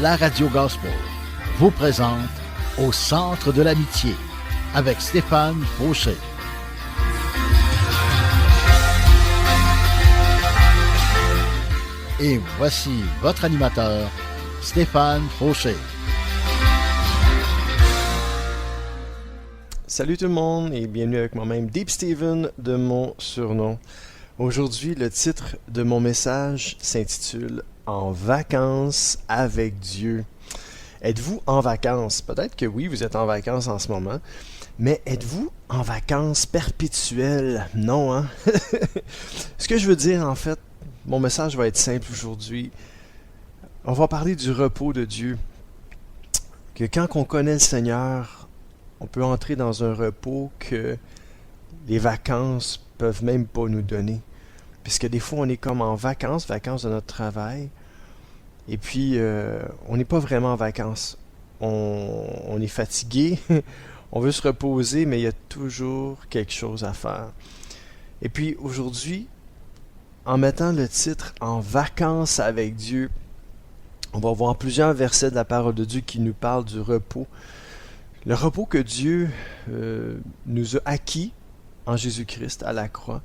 la radio gospel vous présente Au centre de l'amitié avec Stéphane Fauché. Et voici votre animateur, Stéphane Fauché. Salut tout le monde et bienvenue avec moi-même, Deep Steven de mon surnom. Aujourd'hui, le titre de mon message s'intitule « En vacances avec Dieu ». Êtes-vous en vacances? Peut-être que oui, vous êtes en vacances en ce moment, mais êtes-vous en vacances perpétuelles? Non, hein? Ce que je veux dire, en fait, mon message va être simple aujourd'hui. On va parler du repos de Dieu. Que quand on connaît le Seigneur, on peut entrer dans un repos que les vacances peuvent même pas nous donner. Puisque des fois, on est comme en vacances de notre travail, et puis on n'est pas vraiment en vacances. On est fatigué, on veut se reposer, mais il y a toujours quelque chose à faire. Et puis aujourd'hui, en mettant le titre « En vacances avec Dieu », on va voir plusieurs versets de la parole de Dieu qui nous parlent du repos. Le repos que Dieu nous a acquis en Jésus-Christ à la croix.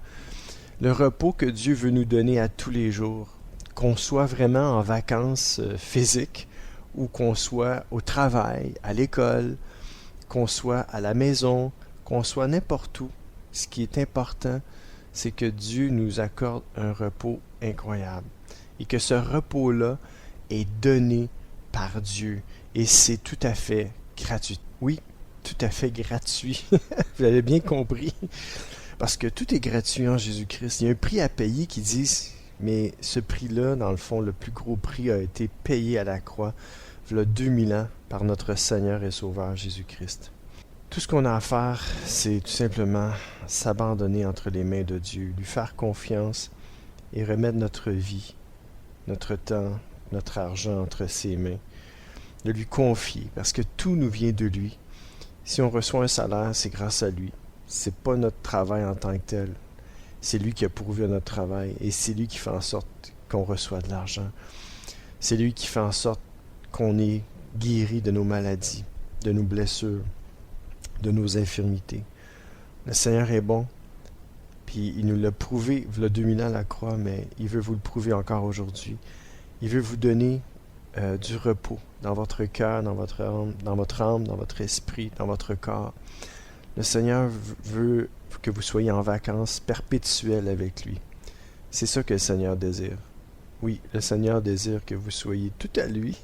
Le repos que Dieu veut nous donner à tous les jours. Qu'on soit vraiment en vacances physiques ou qu'on soit au travail, à l'école, qu'on soit à la maison, qu'on soit n'importe où. Ce qui est important, c'est que Dieu nous accorde un repos incroyable. Et que ce repos-là est donné par Dieu. Et c'est tout à fait gratuit. Oui, tout à fait gratuit. Vous l'avez bien compris. Parce que tout est gratuit en Jésus-Christ. Il y a un prix à payer qui dit, mais ce prix-là, dans le fond, le plus gros prix a été payé à la croix, il y a 2000 ans, par notre Seigneur et Sauveur Jésus-Christ. Tout ce qu'on a à faire, c'est tout simplement s'abandonner entre les mains de Dieu, lui faire confiance et remettre notre vie, notre temps, notre argent entre ses mains, de lui confier, parce que tout nous vient de lui. Si on reçoit un salaire, c'est grâce à lui. C'est pas notre travail en tant que tel. C'est lui qui a pourvu à notre travail et c'est lui qui fait en sorte qu'on reçoit de l'argent. C'est lui qui fait en sorte qu'on est guéri de nos maladies, de nos blessures, de nos infirmités. Le Seigneur est bon, puis il nous l'a prouvé il y a 2000 ans à la croix, mais il veut vous le prouver encore aujourd'hui. Il veut vous donner du repos dans votre cœur, dans votre âme, dans votre esprit, dans votre corps. Le Seigneur veut que vous soyez en vacances perpétuelles avec lui. C'est ça que le Seigneur désire. Oui, le Seigneur désire que vous soyez tout à lui,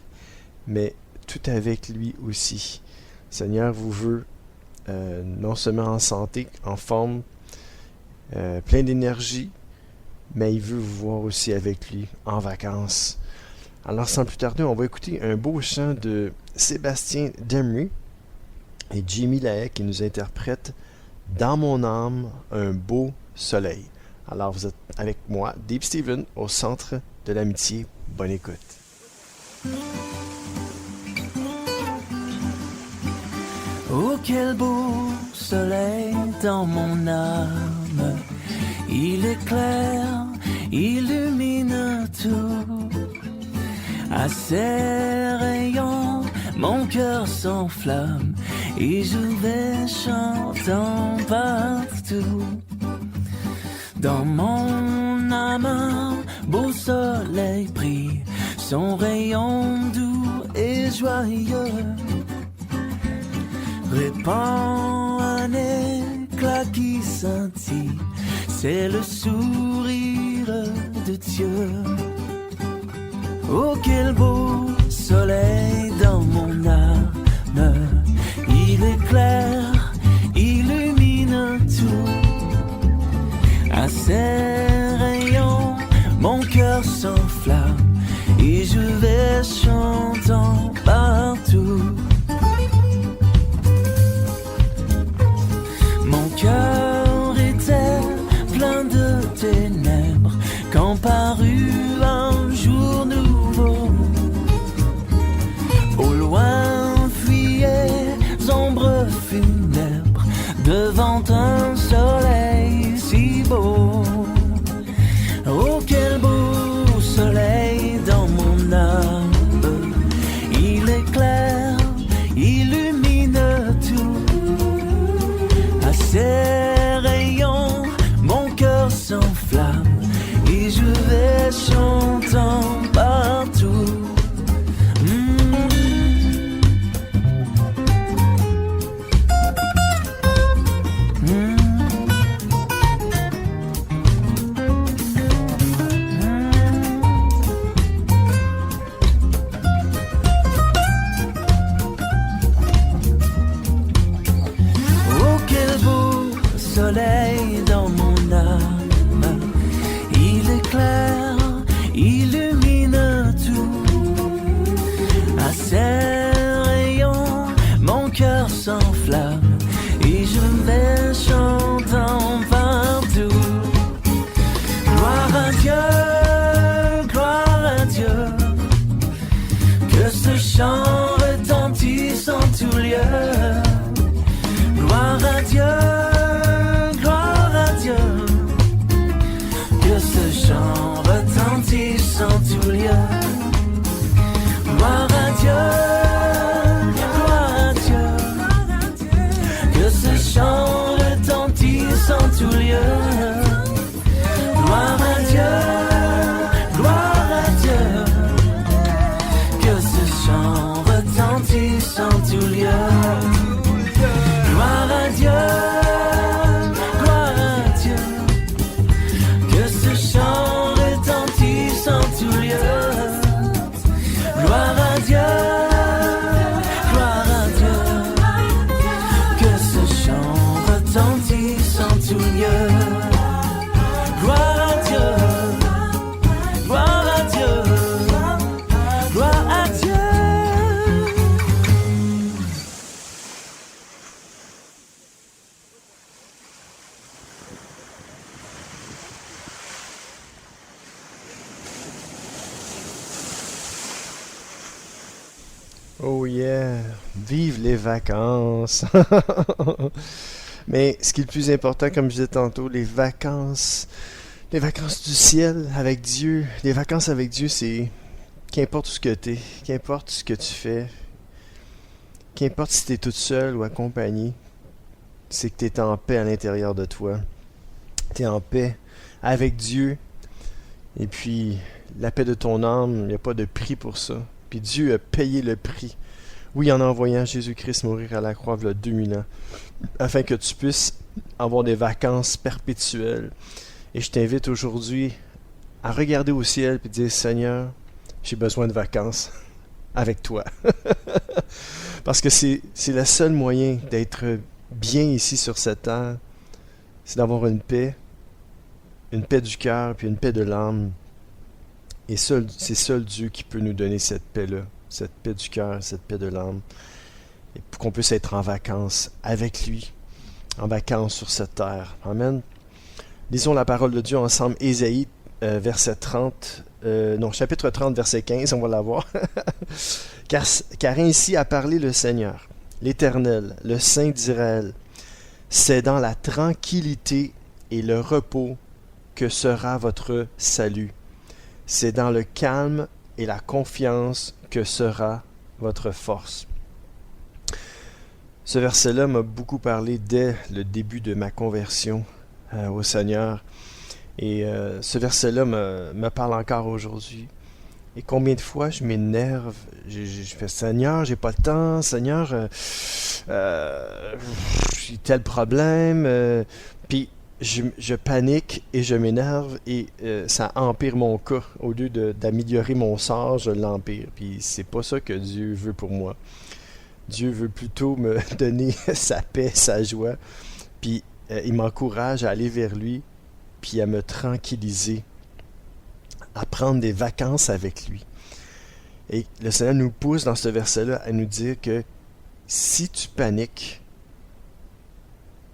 mais tout avec lui aussi. Le Seigneur vous veut non seulement en santé, en forme, plein d'énergie, mais il veut vous voir aussi avec lui en vacances. Alors sans plus tarder, on va écouter un beau chant de Sébastien Demery et Jimmy Lahaye qui nous interprète « Dans mon âme, un beau soleil ». Alors vous êtes avec moi, Deep Steven, au centre de l'amitié. Bonne écoute. Oh, quel beau soleil dans mon âme. Il éclaire, illumine tout. À ses rayons, mon cœur s'enflamme et je vais chantant partout. Dans mon âme, un beau soleil brille, son rayon doux et joyeux répand un éclat qui scintille, c'est le sourire de Dieu. Oh, quel beau soleil dans mon âme, il éclaire, illumine tout. À ses rayons, mon cœur s'enflamme et je vais chantant partout. Mon cœur était plein de ténèbres quand parut un jour nouveau. Au loin fuyaient ombres funèbres devant un soleil si beau. Oh, quel beau soleil dans mon âme, illumine tout. À ses rayons, mon cœur s'enflamme et je vais chantant partout. Gloire à Dieu, gloire à Dieu, que ce chant retentisse en tout lieu. Gloire à Dieu, gloire à Dieu, que ce chant retentisse en tout lieu. Gloire à Dieu, gloire à Dieu, que ce chant retentisse en tout lieu. Gloire à Dieu, gloire à Dieu, que ce chant retentisse en tout lieu. Gloire à Dieu, gloire à Dieu, que ce chant retentisse en tout lieu. Gloire à Dieu, gloire à Dieu, que ce chant retentisse en tout lieu. Gloire à Dieu, gloire à Dieu, gloire à Dieu. Oh yeah, vive les vacances. Mais ce qui est le plus important, comme je disais tantôt, les vacances du ciel avec Dieu. Les vacances avec Dieu, c'est qu'importe où ce que t'es, qu'importe ce que tu fais, qu'importe si t'es toute seule ou accompagnée, c'est que t'es en paix à l'intérieur de toi. T'es en paix avec Dieu. Et puis, la paix de ton âme, il n'y a pas de prix pour ça. Puis Dieu a payé le prix. Oui, en envoyant Jésus-Christ mourir à la croix il y a 2000 ans, afin que tu puisses avoir des vacances perpétuelles. Et je t'invite aujourd'hui à regarder au ciel et dire, Seigneur, j'ai besoin de vacances avec toi. Parce que c'est le seul moyen d'être bien ici sur cette terre, c'est d'avoir une paix du cœur puis une paix de l'âme. Et c'est seul Dieu qui peut nous donner cette paix-là, cette paix du cœur, cette paix de l'âme, et pour qu'on puisse être en vacances avec lui, en vacances sur cette terre. Amen. Lisons la parole de Dieu ensemble, Ésaïe, chapitre 30, verset 15, on va la voir. Car ainsi a parlé le Seigneur, l'Éternel, le Saint d'Israël. C'est dans la tranquillité et le repos que sera votre salut. C'est dans le calme et la confiance que sera votre force. Ce verset-là m'a beaucoup parlé dès le début de ma conversion au Seigneur. Et ce verset-là me parle encore aujourd'hui. Et combien de fois je m'énerve, je fais Seigneur, j'ai pas le temps, Seigneur, j'ai tel problème, puis je panique et je m'énerve et ça empire mon cas. Au lieu d'améliorer mon sort, je l'empire. Puis c'est pas ça que Dieu veut pour moi. Dieu veut plutôt me donner sa paix, sa joie. Puis il m'encourage à aller vers lui, puis à me tranquilliser, à prendre des vacances avec lui. Et le Seigneur nous pousse dans ce verset-là à nous dire que si tu paniques,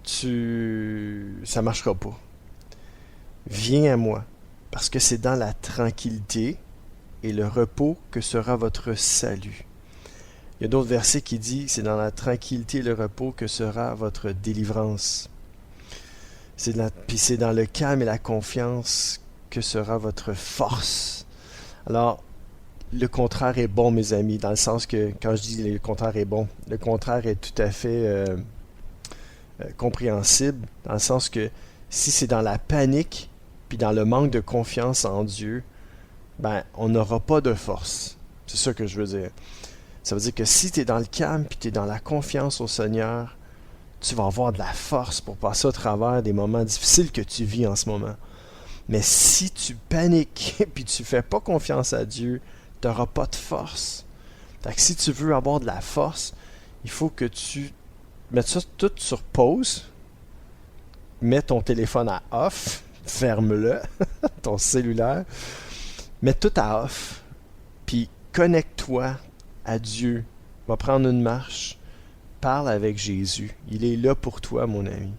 ça marchera pas. Viens à moi, parce que c'est dans la tranquillité et le repos que sera votre salut. Il y a d'autres versets qui disent c'est dans la tranquillité et le repos que sera votre délivrance. Puis c'est dans le calme et la confiance que sera votre force. Alors, le contraire est bon, mes amis, dans le sens que, quand je dis le contraire est bon, le contraire est tout à fait compréhensible, dans le sens que si c'est dans la panique, puis dans le manque de confiance en Dieu, ben, on n'aura pas de force. C'est ça que je veux dire. Ça veut dire que si tu es dans le calme, puis tu es dans la confiance au Seigneur, tu vas avoir de la force pour passer au travers des moments difficiles que tu vis en ce moment. Mais si tu paniques puis tu fais pas confiance à Dieu, tu n'auras pas de force. Fait que si tu veux avoir de la force, il faut que tu mettes ça tout sur pause, mets ton téléphone à off, ferme-le, ton cellulaire, Mets tout à off, puis connecte-toi à Dieu. Va prendre une marche, parle avec Jésus. Il est là pour toi, mon ami.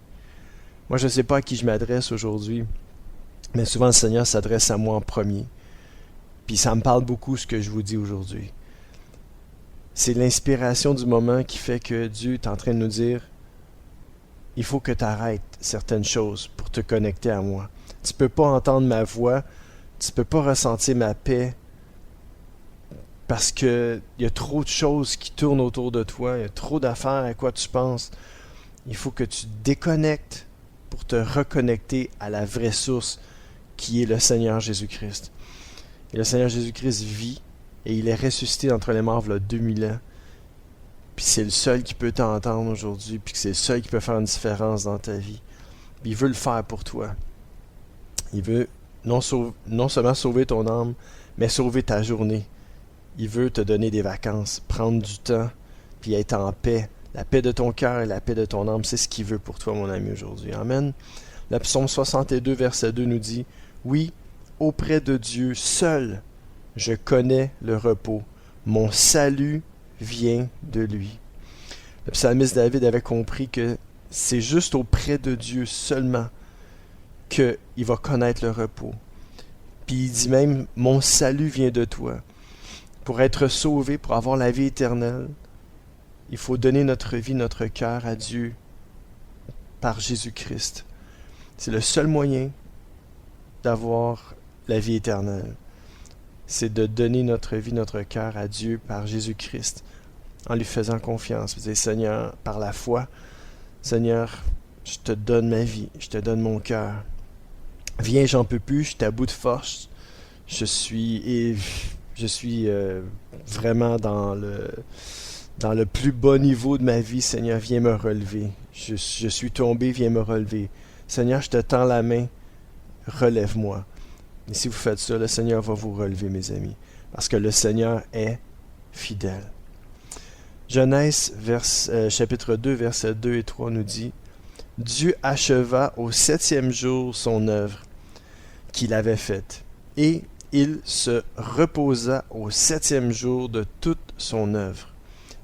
Moi, je ne sais pas à qui je m'adresse aujourd'hui, mais souvent le Seigneur s'adresse à moi en premier. Puis ça me parle beaucoup ce que je vous dis aujourd'hui. C'est l'inspiration du moment qui fait que Dieu est en train de nous dire, il faut que tu arrêtes certaines choses pour te connecter à moi. Tu ne peux pas entendre ma voix, tu ne peux pas ressentir ma paix, parce qu'il y a trop de choses qui tournent autour de toi, il y a trop d'affaires à quoi tu penses. Il faut que tu te déconnectes pour te reconnecter à la vraie source qui est le Seigneur Jésus-Christ. Et le Seigneur Jésus-Christ vit et il est ressuscité d'entre les morts il y a 2000 ans. Puis c'est le seul qui peut t'entendre aujourd'hui, puis c'est le seul qui peut faire une différence dans ta vie. Puis il veut le faire pour toi. Il veut non seulement sauver ton âme, mais sauver ta journée. Il veut te donner des vacances, prendre du temps, puis être en paix. La paix de ton cœur et la paix de ton âme, c'est ce qu'il veut pour toi, mon ami, aujourd'hui. Amen. Le psaume 62, verset 2 nous dit, « Oui, auprès de Dieu seul, je connais le repos. Mon salut vient de lui. » Le psalmiste David avait compris que c'est juste auprès de Dieu seulement qu'il va connaître le repos. Puis il dit même, « Mon salut vient de toi. » Pour être sauvé, pour avoir la vie éternelle, il faut donner notre vie, notre cœur à Dieu par Jésus-Christ. C'est le seul moyen d'avoir la vie éternelle. C'est de donner notre vie, notre cœur à Dieu par Jésus-Christ, en lui faisant confiance. Vous dites, Seigneur, par la foi, Seigneur, je te donne ma vie, je te donne mon cœur. Viens, j'en peux plus, je suis à bout de force. Je suis vraiment dans le plus bas niveau de ma vie. Seigneur, viens me relever. Je suis tombé, viens me relever. Seigneur, je te tends la main, relève-moi. Et si vous faites ça, le Seigneur va vous relever, mes amis, parce que le Seigneur est fidèle. Genèse, chapitre 2, versets 2 et 3 nous dit, « Dieu acheva au 7e jour son œuvre qu'il avait faite, et il se reposa au 7e jour de toute son œuvre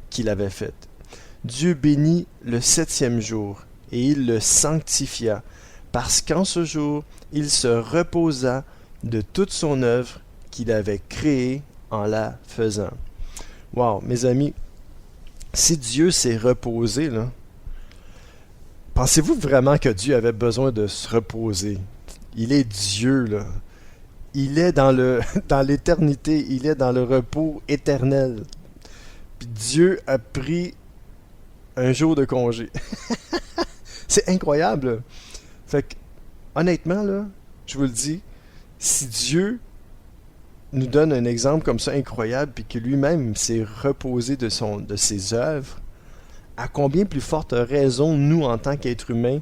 qu'il avait faite. Dieu bénit le 7e jour, et il le sanctifia, parce qu'en ce jour, il se reposa de toute son œuvre qu'il avait créée en la faisant. » Wow, mes amis, si Dieu s'est reposé, là, pensez-vous vraiment que Dieu avait besoin de se reposer? Il est Dieu, là. Il est dans l'éternité, il est dans le repos éternel. Puis Dieu a pris un jour de congé. C'est incroyable. Fait que, honnêtement, là, je vous le dis, si Dieu nous donne un exemple comme ça incroyable, puis que lui-même s'est reposé de ses œuvres, à combien plus forte raison, nous, en tant qu'êtres humains,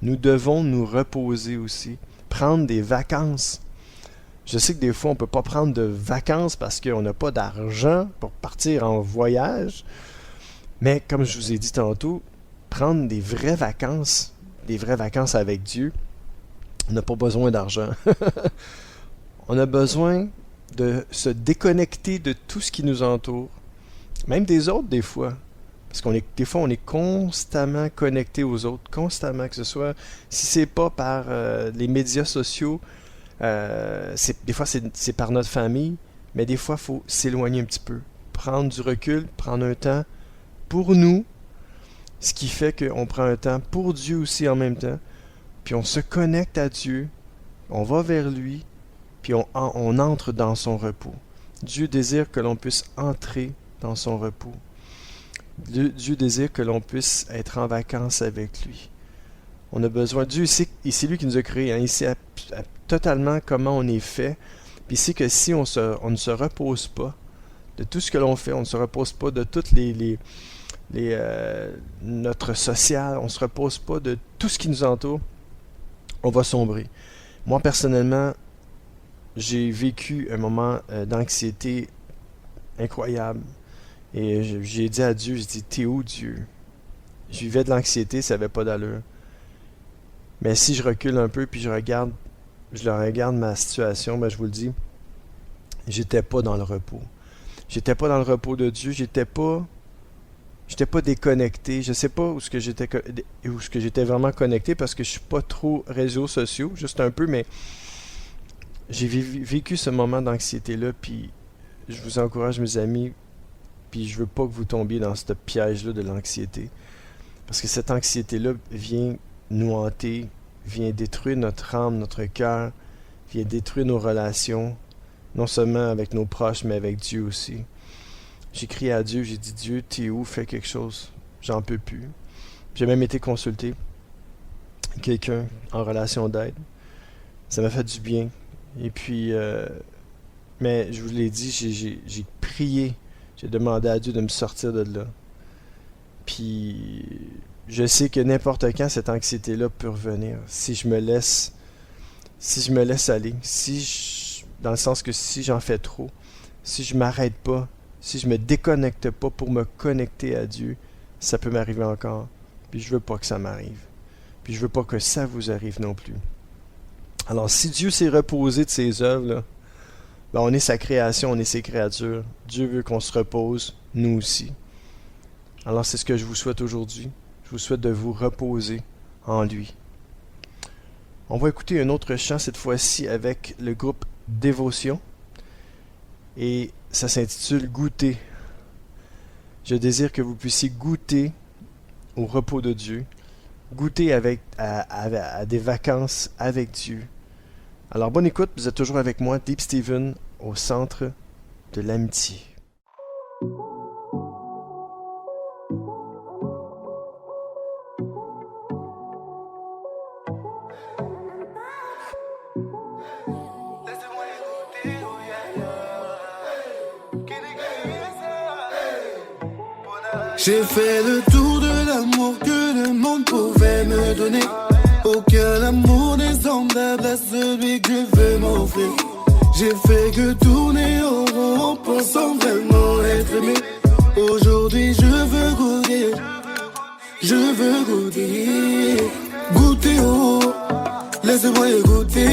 nous devons nous reposer aussi, prendre des vacances. Je sais que des fois, on ne peut pas prendre de vacances parce qu'on n'a pas d'argent pour partir en voyage, mais comme je vous ai dit tantôt, prendre des vraies vacances avec Dieu, on n'a pas besoin d'argent. On a besoin de se déconnecter de tout ce qui nous entoure, même des autres des fois. Parce des fois, on est constamment connecté aux autres, constamment, que ce soit, si c'est pas par les médias sociaux, des fois c'est par notre famille, mais des fois, il faut s'éloigner un petit peu, prendre du recul, prendre un temps pour nous, ce qui fait qu'on prend un temps pour Dieu aussi en même temps, puis on se connecte à Dieu, on va vers lui, puis on entre dans son repos. Dieu désire que l'on puisse entrer dans son repos. Dieu désire que l'on puisse être en vacances avec lui. On a besoin, Dieu sait, et c'est lui qui nous a créés, hein, il sait totalement comment on est fait, puis il sait que si on ne se repose pas de tout ce que l'on fait, on ne se repose pas de toutes notre social, on ne se repose pas de tout ce qui nous entoure, on va sombrer. Moi, personnellement, j'ai vécu un moment d'anxiété incroyable. Et j'ai dit à Dieu, j'ai dit, t'es où Dieu? Je vivais de l'anxiété, ça n'avait pas d'allure. Mais si je recule un peu, puis je regarde ma situation, ben je vous le dis, j'étais pas dans le repos. J'étais pas dans le repos de Dieu, j'étais pas déconnecté. Je sais pas où ce que j'étais vraiment connecté parce que je suis pas trop réseaux sociaux, juste un peu, mais j'ai vécu ce moment d'anxiété-là, puis je vous encourage, mes amis, puis je veux pas que vous tombiez dans ce piège-là de l'anxiété. Parce que cette anxiété-là vient nous hanter, vient détruire notre âme, notre cœur, vient détruire nos relations, non seulement avec nos proches, mais avec Dieu aussi. J'ai crié à Dieu, j'ai dit, Dieu, t'es où? Fais quelque chose. J'en peux plus. J'ai même été consulter quelqu'un en relation d'aide. Ça m'a fait du bien. Et puis, mais je vous l'ai dit, j'ai prié, j'ai demandé à Dieu de me sortir de là. Puis, je sais que n'importe quand, cette anxiété-là peut revenir. Si je me laisse aller, dans le sens que si j'en fais trop, si je m'arrête pas, si je me déconnecte pas pour me connecter à Dieu, ça peut m'arriver encore. Puis je veux pas que ça m'arrive. Puis je veux pas que ça vous arrive non plus. Alors, si Dieu s'est reposé de ses œuvres, là, ben on est sa création, on est ses créatures. Dieu veut qu'on se repose, nous aussi. Alors, c'est ce que je vous souhaite aujourd'hui. Je vous souhaite de vous reposer en lui. On va écouter un autre chant, cette fois-ci avec le groupe Dévotion. Et ça s'intitule Goûter. Je désire que vous puissiez goûter au repos de Dieu. Goûter à des vacances avec Dieu. Alors, bonne écoute, vous êtes toujours avec moi, Deep Steven, au centre de l'amitié. J'ai fait le tour de l'amour que le monde pouvait me donner. Aucun amour n'est semblable à celui que je veux m'offrir. J'ai fait que tourner en rond en pensant vraiment être aimé. Aujourd'hui je veux goûter, goûter oh. Laisse-moi y goûter,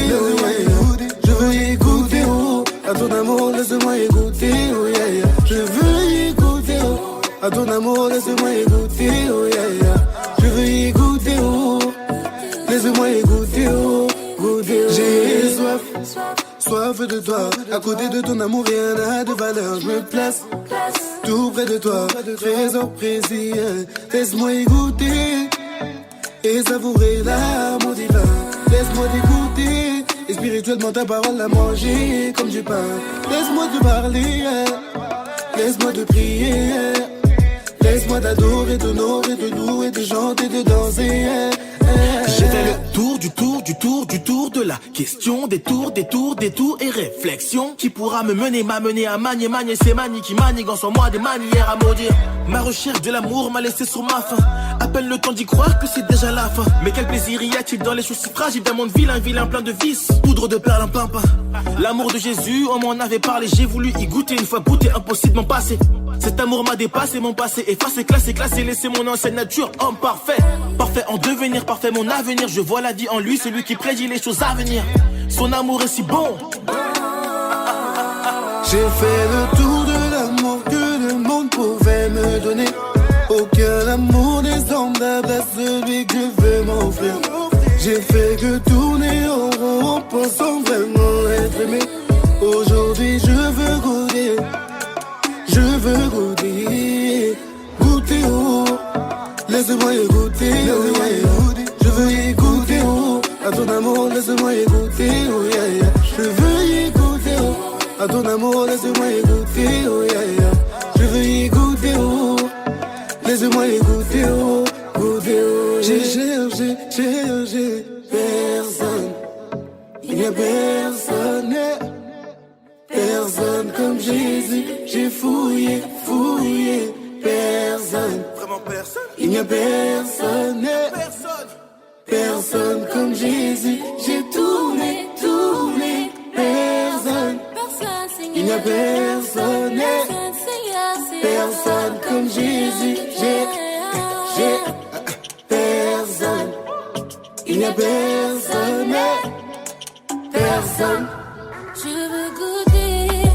je veux y goûter oh. À ton amour laisse-moi y goûter oh yeah, yeah. Je veux y goûter oh. À ton amour, laisse-moi y goûter, oh yeah, yeah. Je veux y goûter, oh. Laisse-moi y goûter, oh. Goûter, oh. J'ai soif de toi. À côté de ton amour, rien n'a de valeur. Je me place tout près de toi. Trésor précieux. Laisse-moi y goûter et savourer l'amour divin. Laisse-moi t'écouter et spirituellement ta parole à manger comme du pain. Laisse-moi te parler, laisse-moi te prier. Laisse-moi t'adorer, t'honorer, te louer, te chanter, te danser. J'ai fait le tour de la question, des tours et réflexion. Qui pourra m'amener à manier ces manies qui manigancent en moi des manières à maudire. Ma recherche de l'amour m'a laissé sur ma faim. À peine le temps d'y croire que c'est déjà la fin. Mais quel plaisir y a-t-il dans les choses si fragiles d'un monde vilain plein de vices. Poudre de perles en pimpin. L'amour de Jésus, on m'en avait parlé. J'ai voulu y goûter, une fois goûté, impossible m'en passer. Cet amour m'a dépassé, mon passé effacé, classé, laissé mon ancienne nature, homme parfait. Parfait en devenir, parfait mon avenir. Je vois la vie en lui, celui qui prédit les choses à venir. Son amour est si bon. J'ai fait le tour de l'amour que le monde pouvait me donner. Aucun amour n'est semblable à celui que je veux m'offrir. J'ai fait que tourner en rond en pensant vraiment être aimé. Aujourd'hui je veux goûter, goûter oh. Laisse-moi y goûter, je veux y goûter oh. À ton amour laisse-moi y goûter oh yeah, yeah. Je veux y goûter oh. À ton amour laisse-moi y goûter oh yeah, yeah. Je veux y goûter oh. Laisse-moi y goûter oh. Goûter oh. J'ai cherché personne. Il n'y a personne, personne comme Jésus. J'ai fouillé, personne. Vraiment personne. Il n'y a personne, personne comme Jésus. J'ai tourné, personne. Il n'y a personne, personne comme Jésus. J'ai personne. Il n'y a personne, personne. Je veux goûter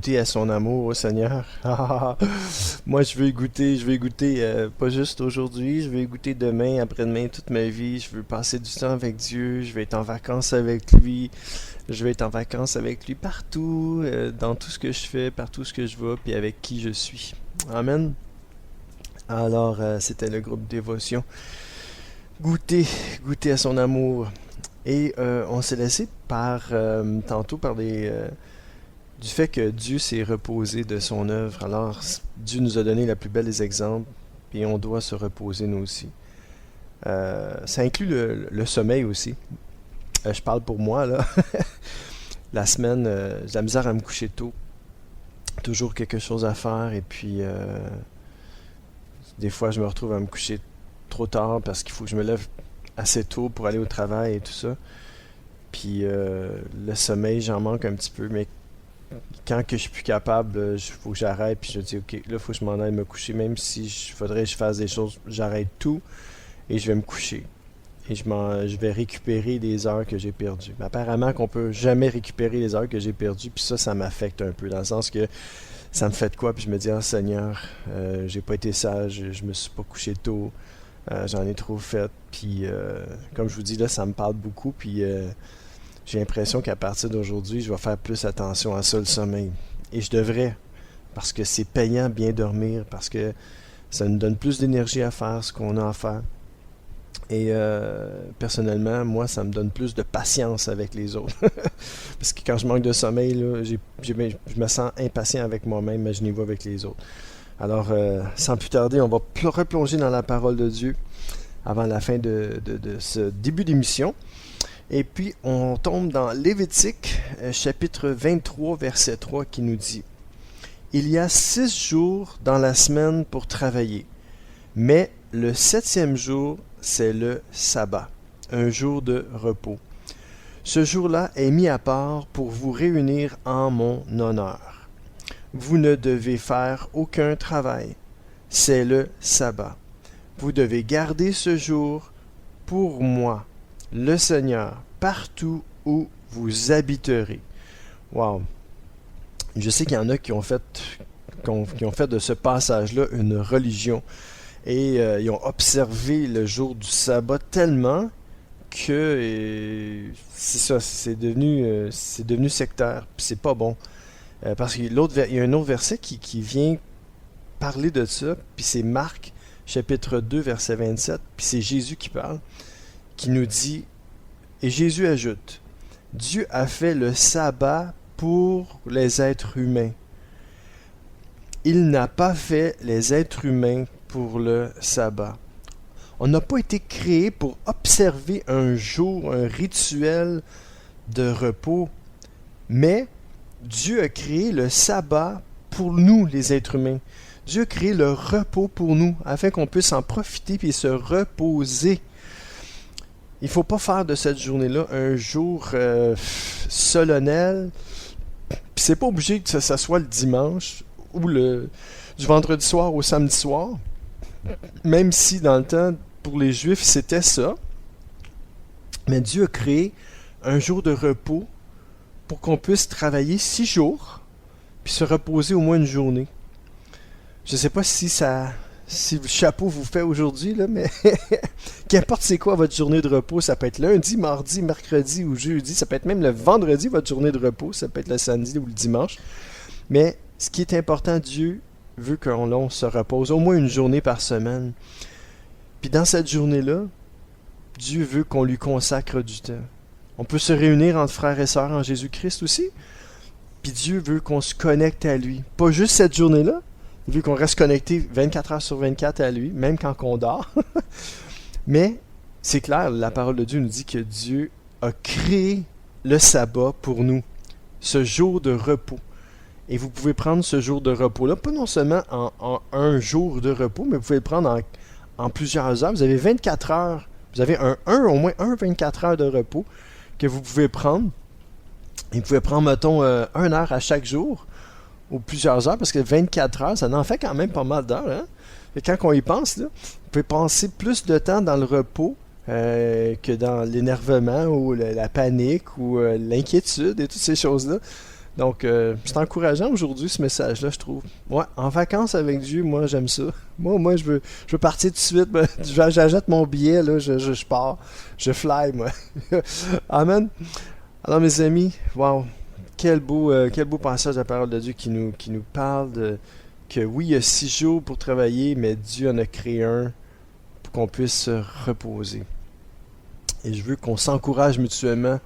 goûter à son amour, oh Seigneur. Moi, je veux y goûter pas juste aujourd'hui, je veux y goûter demain, après-demain, toute ma vie. Je veux passer du temps avec Dieu, je veux être en vacances avec lui. Je vais être en vacances avec lui partout, dans tout ce que je fais, partout ce que je vais, puis avec qui je suis. Amen. Alors, c'était le groupe Dévotion. Goûter à son amour. Et on s'est laissé tantôt parler du fait que Dieu s'est reposé de son œuvre. Alors, Dieu nous a donné la plus belle des exemples, et on doit se reposer nous aussi. Ça inclut le sommeil aussi. Je parle pour moi, là. La semaine, j'ai la misère à me coucher tôt. Toujours quelque chose à faire, et puis des fois, je me retrouve à me coucher trop tard parce qu'il faut que je me lève assez tôt pour aller au travail et tout ça. Puis le sommeil, j'en manque un petit peu, mais quand que je suis plus capable, il faut que j'arrête, puis je dis ok, là, il faut que je m'en aille me coucher, même si faudrait que je fasse des choses, j'arrête tout et je vais me coucher. Et je vais récupérer les heures que j'ai perdues. Mais apparemment qu'on peut jamais récupérer les heures que j'ai perdues, puis ça m'affecte un peu, dans le sens que ça me fait de quoi, puis je me dis, ah Seigneur, j'ai pas été sage, je me suis pas couché tôt, j'en ai trop fait, puis comme je vous dis là, ça me parle beaucoup, puis j'ai l'impression qu'à partir d'aujourd'hui, je vais faire plus attention à ça, le sommeil. Et je devrais, parce que c'est payant bien dormir, parce que ça nous donne plus d'énergie à faire ce qu'on a à faire. Et personnellement, moi, ça me donne plus de patience avec les autres. Parce que quand je manque de sommeil, là, je me sens impatient avec moi-même, imaginez-vous avec les autres. Alors, sans plus tarder, on va replonger dans la parole de Dieu avant la fin de ce début d'émission. Et puis, on tombe dans Lévitique, chapitre 23, verset 3, qui nous dit « Il y a 6 jours dans la semaine pour travailler, mais le 7e jour, c'est le sabbat, un jour de repos. Ce jour-là est mis à part pour vous réunir en mon honneur. Vous ne devez faire aucun travail. C'est le sabbat. Vous devez garder ce jour pour moi, le Seigneur, partout où vous habiterez. » Wow! Je sais qu'il y en a qui ont fait de ce passage-là une religion. Et ils ont observé le jour du sabbat tellement que c'est ça, c'est devenu sectaire. Puis c'est pas bon. Parce qu'il y a un autre verset qui vient parler de ça. Puis c'est Marc, chapitre 2, verset 27. Puis c'est Jésus qui parle, qui nous dit, et Jésus ajoute, « Dieu a fait le sabbat pour les êtres humains. Il n'a pas fait les êtres humains pour le sabbat. » On n'a pas été créé pour observer un jour, un rituel de repos, mais Dieu a créé le sabbat pour nous, les êtres humains. Dieu a créé le repos pour nous, afin qu'on puisse en profiter et se reposer. Il ne faut pas faire de cette journée-là un jour solennel. Puis c'est pas obligé que ça soit le dimanche ou du vendredi soir au samedi soir. Même si dans le temps, pour les Juifs, c'était ça. Mais Dieu a créé un jour de repos pour qu'on puisse travailler 6 jours, puis se reposer au moins une journée. Je ne sais pas si le chapeau vous fait aujourd'hui, là, mais qu'importe c'est quoi votre journée de repos, ça peut être lundi, mardi, mercredi ou jeudi, ça peut être même le vendredi votre journée de repos, ça peut être le samedi ou le dimanche. Mais ce qui est important, Dieu veut qu'on se repose au moins une journée par semaine. Puis dans cette journée-là, Dieu veut qu'on lui consacre du temps. On peut se réunir entre frères et sœurs en Jésus-Christ aussi. Puis Dieu veut qu'on se connecte à lui. Pas juste cette journée-là. Il veut qu'on reste connecté 24 heures sur 24 à lui, même quand on dort. Mais c'est clair, la parole de Dieu nous dit que Dieu a créé le sabbat pour nous. Ce jour de repos. Et vous pouvez prendre ce jour de repos-là, pas non seulement en un jour de repos, mais vous pouvez le prendre en plusieurs heures. Vous avez 24 heures. Vous avez au moins 24 heures de repos que vous pouvez prendre. Et vous pouvez prendre, mettons, 1 heure à chaque jour, ou plusieurs heures, parce que 24 heures, ça en fait quand même pas mal d'heures. Hein? Et quand on y pense, là, vous pouvez passer plus de temps dans le repos que dans l'énervement ou la panique ou l'inquiétude et toutes ces choses-là. Donc, c'est encourageant aujourd'hui ce message-là, je trouve. Ouais, en vacances avec Dieu, moi j'aime ça. Moi je veux partir tout de suite. Ben, j'achète mon billet, là, je pars. Je fly, moi. Amen. Alors mes amis, wow, quel beau passage de la parole de Dieu qui nous parle que oui, il y a 6 jours pour travailler, mais Dieu en a créé un pour qu'on puisse se reposer. Et je veux qu'on s'encourage mutuellement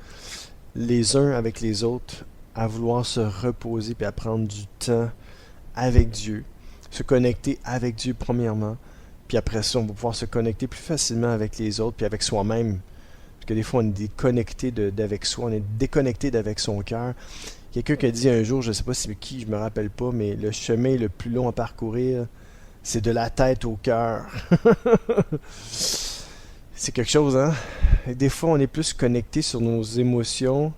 les uns avec les autres à vouloir se reposer et à prendre du temps avec Dieu, se connecter avec Dieu premièrement, puis après ça, on va pouvoir se connecter plus facilement avec les autres puis avec soi-même. Parce que des fois, on est déconnecté d'avec soi, on est déconnecté d'avec son cœur. Quelqu'un qui a dit un jour, je ne sais pas c'est qui, je me rappelle pas, mais le chemin le plus long à parcourir, c'est de la tête au cœur. C'est quelque chose, hein? Et des fois, on est plus connecté sur nos émotions,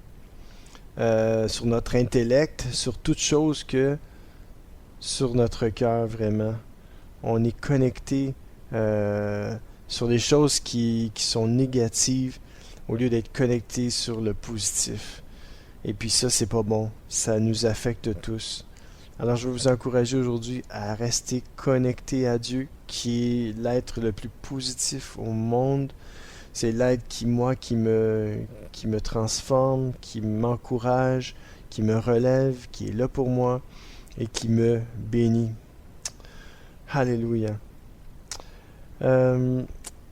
sur notre intellect, sur toute chose que sur notre cœur, vraiment. On est connecté sur des choses qui sont négatives au lieu d'être connecté sur le positif. Et puis ça, c'est pas bon. Ça nous affecte tous. Alors, je veux vous encourager aujourd'hui à rester connecté à Dieu, qui est l'être le plus positif au monde. C'est l'être qui me transforme, qui m'encourage, qui me relève, qui est là pour moi et qui me bénit. Alléluia.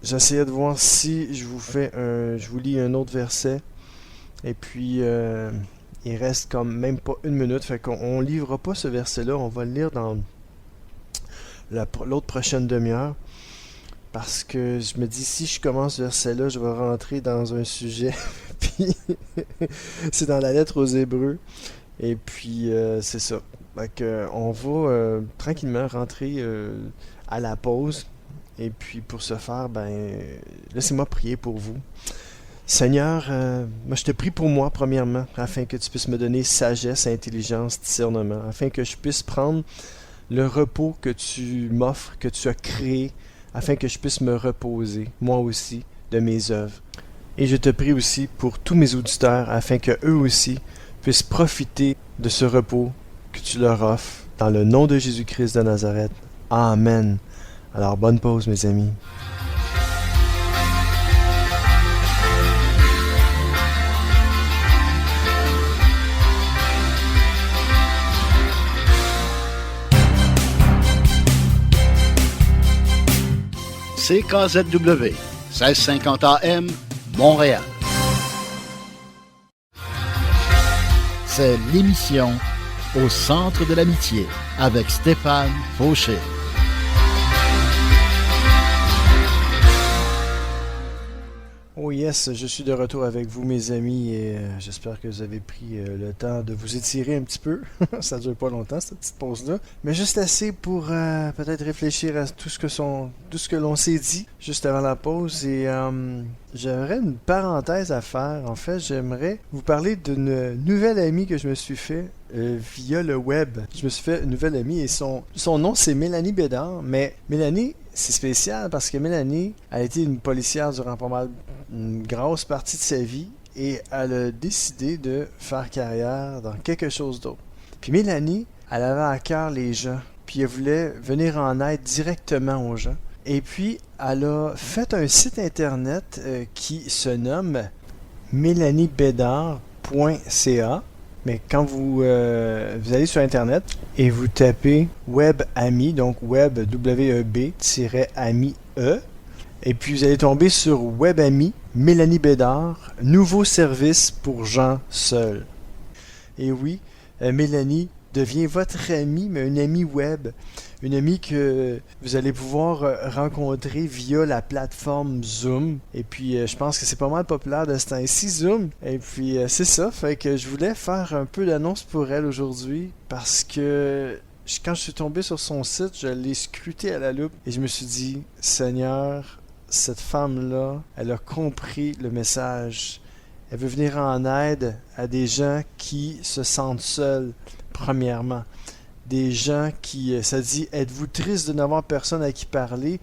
J'essayais de voir si je vous lis un autre verset. Et puis, il reste comme même pas 1 minute. Fait qu'on ne livrera pas ce verset-là. On va le lire dans l'autre prochaine demi-heure. Parce que je me dis, si je commence ce verset-là, je vais rentrer dans un sujet. Puis, c'est dans la lettre aux Hébreux. Et puis, c'est ça. Donc, on va tranquillement rentrer à la pause. Et puis, pour ce faire, laissez-moi prier pour vous. Seigneur, moi je te prie pour moi, premièrement, afin que tu puisses me donner sagesse, intelligence, discernement, afin que je puisse prendre le repos que tu m'offres, que tu as créé, afin que je puisse me reposer, moi aussi, de mes œuvres. Et je te prie aussi pour tous mes auditeurs, afin que eux aussi puissent profiter de ce repos que tu leur offres, dans le nom de Jésus-Christ de Nazareth. Amen. Alors, bonne pause, mes amis. CKZW, 1650 AM, Montréal. C'est l'émission Au centre de l'amitié avec Stéphane Fauché. Oh yes, je suis de retour avec vous mes amis et j'espère que vous avez pris le temps de vous étirer un petit peu. Ça dure pas longtemps cette petite pause-là, mais juste assez pour peut-être réfléchir à tout ce que l'on s'est dit juste avant la pause et j'aurais une parenthèse à faire. En fait, j'aimerais vous parler d'une nouvelle amie que je me suis fait via le web. Je me suis fait une nouvelle amie et son nom c'est Mélanie Bédard, mais Mélanie, c'est spécial parce que Mélanie a été une policière durant pas mal une grosse partie de sa vie et elle a décidé de faire carrière dans quelque chose d'autre. Puis Mélanie, elle avait à cœur les gens, puis elle voulait venir en aide directement aux gens. Et puis, elle a fait un site internet qui se nomme mélaniebédard.ca. Mais quand vous allez sur Internet et vous tapez WebAmi, donc web, W-E-B-ami, E, et puis vous allez tomber sur WebAmi, Mélanie Bédard, nouveau service pour gens seuls. Et oui, Mélanie devient votre amie, mais une amie web. Une amie que vous allez pouvoir rencontrer via la plateforme Zoom. Et puis, je pense que c'est pas mal populaire de ce temps-ci, Zoom. Et puis, c'est ça. Fait que je voulais faire un peu d'annonce pour elle aujourd'hui parce que quand je suis tombé sur son site, je l'ai scruté à la loupe et je me suis dit, Seigneur, cette femme-là, elle a compris le message. Elle veut venir en aide à des gens qui se sentent seuls, premièrement. Des gens qui, ça dit, êtes-vous triste de n'avoir personne à qui parler?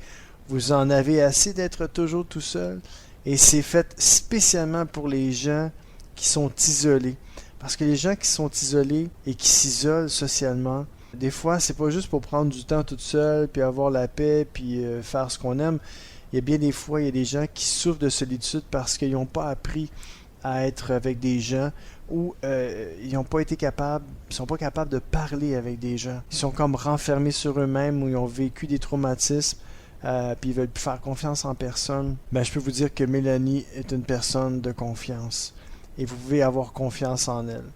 Vous en avez assez d'être toujours tout seul? Et c'est fait spécialement pour les gens qui sont isolés. Parce que les gens qui sont isolés et qui s'isolent socialement, des fois, c'est pas juste pour prendre du temps toute seule, puis avoir la paix, puis faire ce qu'on aime. Il y a bien des fois, il y a des gens qui souffrent de solitude parce qu'ils n'ont pas appris à être avec des gens ou ils n'ont pas été capables, ils sont pas capables de parler avec des gens. Ils sont comme renfermés sur eux-mêmes ou ils ont vécu des traumatismes. Puis ils veulent plus faire confiance en personne. Ben, je peux vous dire que Mélanie est une personne de confiance. Et vous pouvez avoir confiance en elle.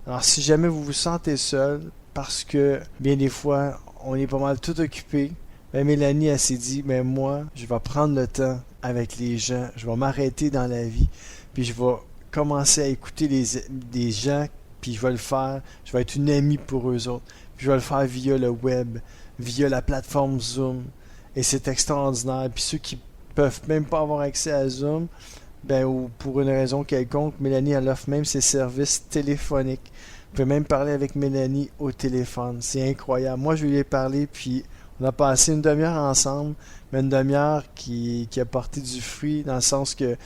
Alors, si jamais vous vous sentez seul, parce que bien des fois, on est pas mal tout occupé, ben Mélanie, elle s'est dit, ben moi, je vais prendre le temps avec les gens, je vais m'arrêter dans la vie, puis je vais commencer à écouter des gens, puis je vais le faire, je vais être une amie pour eux autres. Puis je vais le faire via le web, via la plateforme Zoom. Et c'est extraordinaire. Puis ceux qui peuvent même pas avoir accès à Zoom, ben, ou pour une raison quelconque, Mélanie, elle offre même ses services téléphoniques. Vous pouvez même parler avec Mélanie au téléphone. C'est incroyable. Moi, je lui ai parlé, puis on a passé une demi-heure ensemble, mais une demi-heure qui a porté du fruit, dans le sens que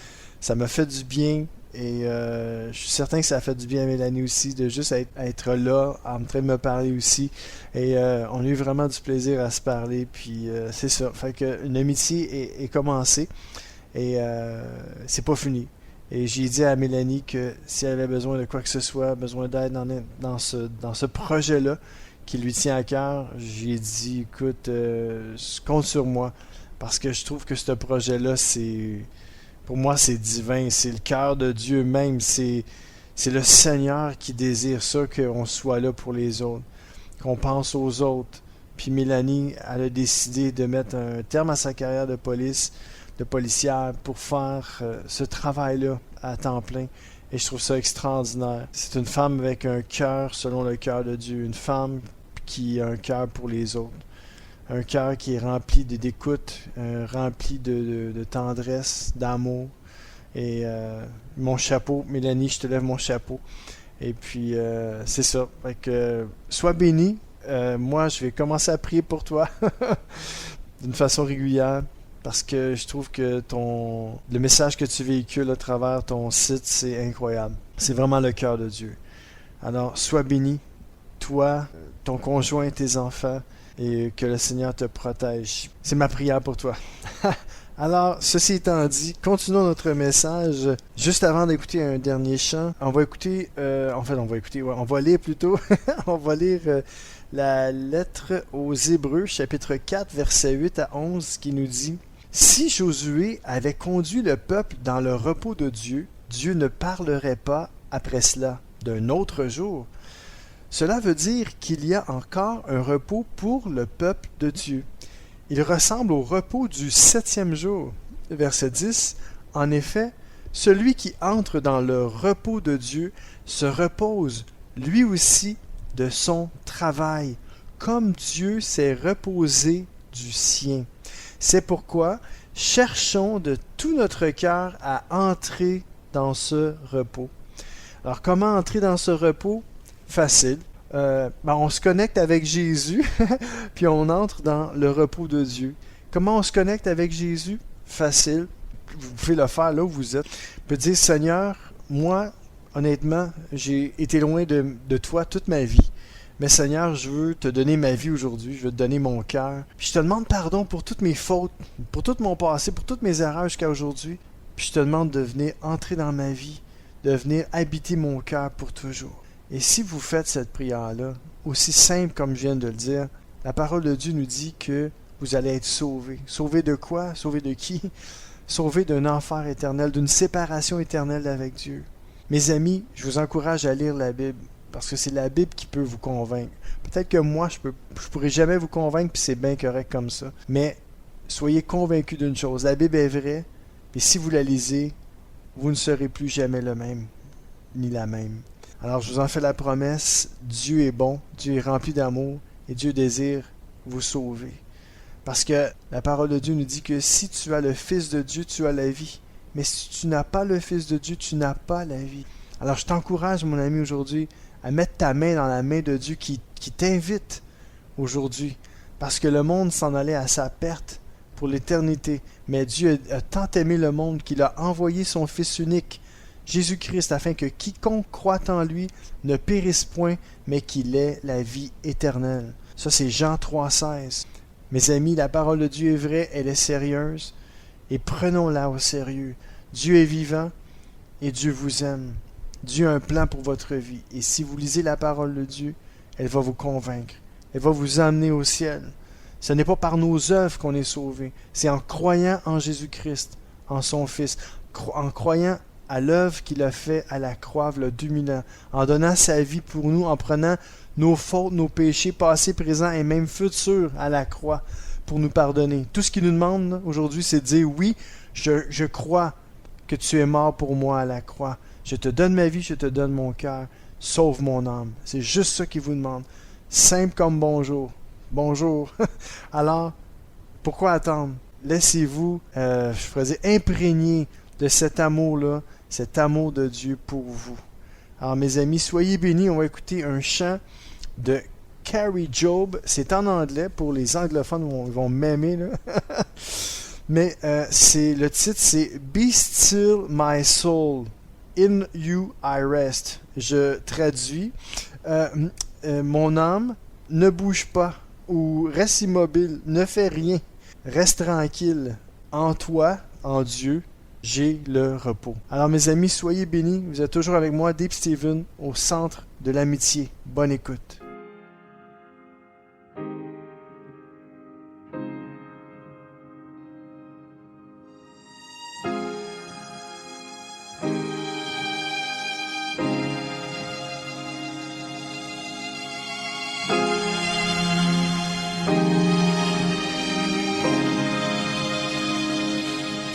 ça m'a fait du bien. Et je suis certain que ça a fait du bien à Mélanie aussi, de juste être là, en train de me parler aussi. Et on a eu vraiment du plaisir à se parler, puis c'est ça. Fait que une amitié est commencée, et c'est pas fini. Et j'ai dit à Mélanie que si elle avait besoin de quoi que ce soit, besoin d'aide dans ce projet-là, qui lui tient à cœur, j'ai dit, écoute, compte sur moi, parce que je trouve que ce projet-là, pour moi, c'est divin, c'est le cœur de Dieu même, c'est le Seigneur qui désire ça, qu'on soit là pour les autres, qu'on pense aux autres. Puis Mélanie, elle a décidé de mettre un terme à sa carrière de policière, pour faire ce travail-là à temps plein. Et je trouve ça extraordinaire. C'est une femme avec un cœur selon le cœur de Dieu, une femme qui a un cœur pour les autres. Un cœur qui est rempli d'écoute, rempli de tendresse, d'amour. Et mon chapeau, Mélanie, je te lève mon chapeau. Et puis, c'est ça. Fait que, sois béni. Moi, je vais commencer à prier pour toi d'une façon régulière, parce que je trouve que le message que tu véhicules à travers ton site, c'est incroyable. C'est vraiment le cœur de Dieu. Alors, sois béni, toi, ton conjoint, tes enfants, et que le Seigneur te protège. C'est ma prière pour toi. Alors, ceci étant dit, continuons notre message. Juste avant d'écouter un dernier chant, on va lire plutôt, on va lire la lettre aux Hébreux, chapitre 4, versets 8 à 11, qui nous dit « Si Josué avait conduit le peuple dans le repos de Dieu, Dieu ne parlerait pas après cela d'un autre jour. Cela veut dire qu'il y a encore un repos pour le peuple de Dieu. Il ressemble au repos du 7e jour. » Verset 10. « En effet, celui qui entre dans le repos de Dieu se repose lui aussi de son travail, comme Dieu s'est reposé du sien. C'est pourquoi cherchons de tout notre cœur à entrer dans ce repos. » Alors, comment entrer dans ce repos? Facile. On se connecte avec Jésus, puis on entre dans le repos de Dieu. Comment on se connecte avec Jésus? Facile. Vous pouvez le faire là où vous êtes. Vous pouvez dire, Seigneur, moi, honnêtement, j'ai été loin de toi toute ma vie. Mais Seigneur, je veux te donner ma vie aujourd'hui, je veux te donner mon cœur. Puis je te demande pardon pour toutes mes fautes, pour tout mon passé, pour toutes mes erreurs jusqu'à aujourd'hui. Puis je te demande de venir entrer dans ma vie, de venir habiter mon cœur pour toujours. Et si vous faites cette prière-là, aussi simple comme je viens de le dire, la parole de Dieu nous dit que vous allez être sauvés. Sauvés de quoi? Sauvés de qui? Sauvés d'un enfer éternel, d'une séparation éternelle avec Dieu. Mes amis, je vous encourage à lire la Bible, parce que c'est la Bible qui peut vous convaincre. Peut-être que moi, je pourrais jamais vous convaincre, puis c'est bien correct comme ça. Mais soyez convaincus d'une chose, la Bible est vraie, et si vous la lisez, vous ne serez plus jamais le même, ni la même. Alors je vous en fais la promesse, Dieu est bon, Dieu est rempli d'amour, et Dieu désire vous sauver. Parce que la parole de Dieu nous dit que si tu as le Fils de Dieu, tu as la vie. Mais si tu n'as pas le Fils de Dieu, tu n'as pas la vie. Alors je t'encourage, mon ami, aujourd'hui, à mettre ta main dans la main de Dieu qui t'invite aujourd'hui. Parce que le monde s'en allait à sa perte pour l'éternité. Mais Dieu a tant aimé le monde qu'il a envoyé son Fils unique, Jésus-Christ, afin que quiconque croit en lui ne périsse point, mais qu'il ait la vie éternelle. Ça, c'est Jean 3,16. Mes amis, la parole de Dieu est vraie, elle est sérieuse, et prenons-la au sérieux. Dieu est vivant, et Dieu vous aime. Dieu a un plan pour votre vie, et si vous lisez la parole de Dieu, elle va vous convaincre. Elle va vous emmener au ciel. Ce n'est pas par nos œuvres qu'on est sauvé, c'est en croyant en Jésus-Christ, en son Fils, en croyant à l'œuvre qu'il a fait à la croix, il y a 2000 ans, en donnant sa vie pour nous, en prenant nos fautes, nos péchés, passés, présents et même futurs à la croix pour nous pardonner. Tout ce qu'il nous demande aujourd'hui, c'est de dire oui, je crois que tu es mort pour moi à la croix. Je te donne ma vie, je te donne mon cœur. Sauve mon âme. C'est juste ça qu'il vous demande. Simple comme bonjour. Bonjour. Alors, pourquoi attendre? Laissez-vous, je pourrais dire, imprégner de cet amour-là, cet amour de Dieu pour vous. Alors, mes amis, soyez bénis. On va écouter un chant de Carrie Job. C'est en anglais. Pour les anglophones, ils vont m'aimer, là. Mais le titre, c'est « Be still my soul, in you I rest ». Je traduis. Mon âme, ne bouge pas ou reste immobile, ne fais rien. Reste tranquille. En toi, en Dieu, j'ai le repos. Alors mes amis, soyez bénis. Vous êtes toujours avec moi, Dave Steven, au centre de l'amitié. Bonne écoute.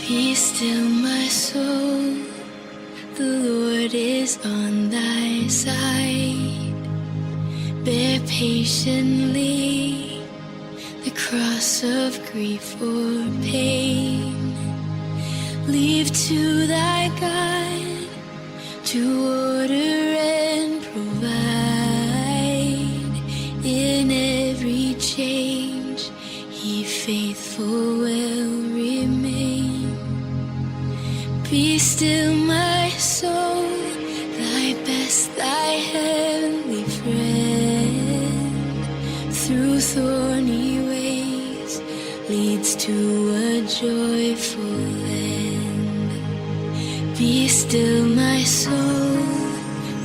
Be still, my soul, the Lord is on thy side. Bear patiently the cross of grief or pain. Leave to thy God to order and provide. In every change, He faithful will remain. Be still, my soul, thy best, thy heavenly friend. Through thorny ways leads to a joyful end. Be still, my soul,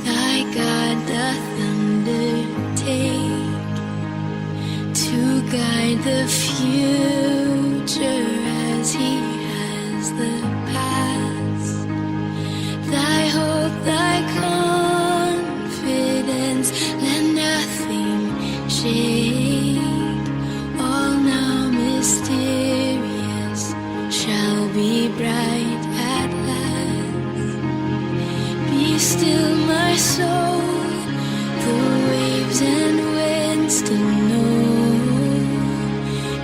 thy God doth undertake to guide the future as He has the past. Thy hope, thy confidence, let nothing shake. All now mysterious shall be bright at last. Be still, my soul, the waves and winds to know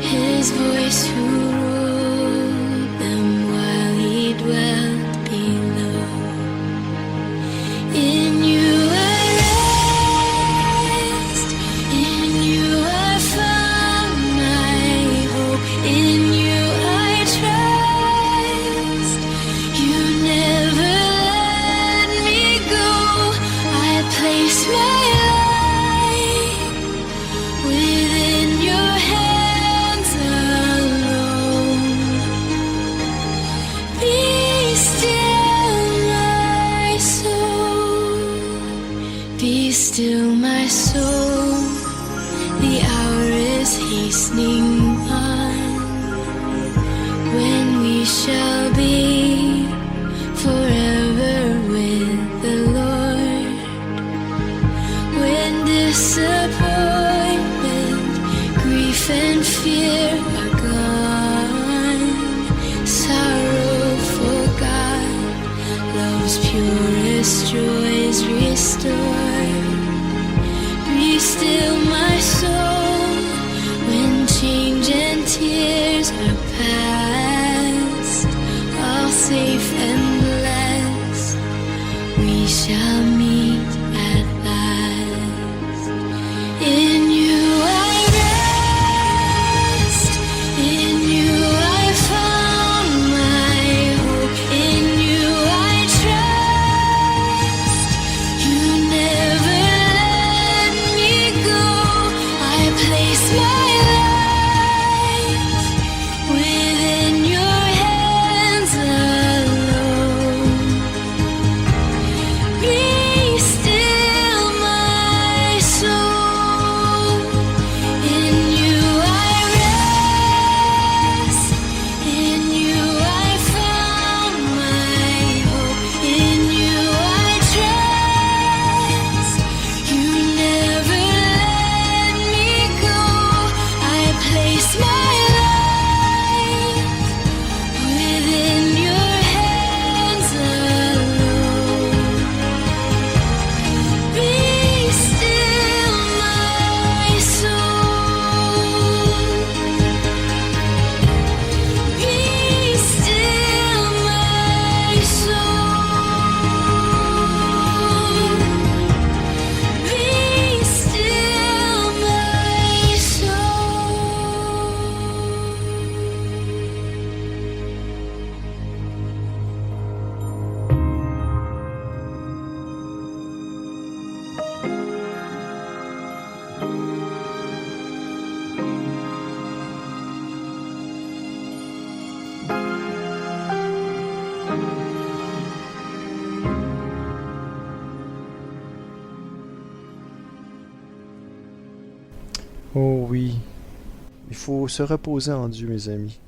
His voice who ruled them while He dwelt below. In you I rest, in you I found my hope, in you I trust. You never let me go. I place my life within your hands alone. Be still, my soul. Be still, my soul. The hour is hastening on, when we shall be forever with the Lord. When disappointment, grief and fear are gone, sorrow forgot, love's purest joys restored. Be still, my soul, when change and tears are past, all safe and blessed, we shall meet at last. In you I rest, in you I found my hope, in you I trust. Oh oui, il faut se reposer en Dieu, mes amis.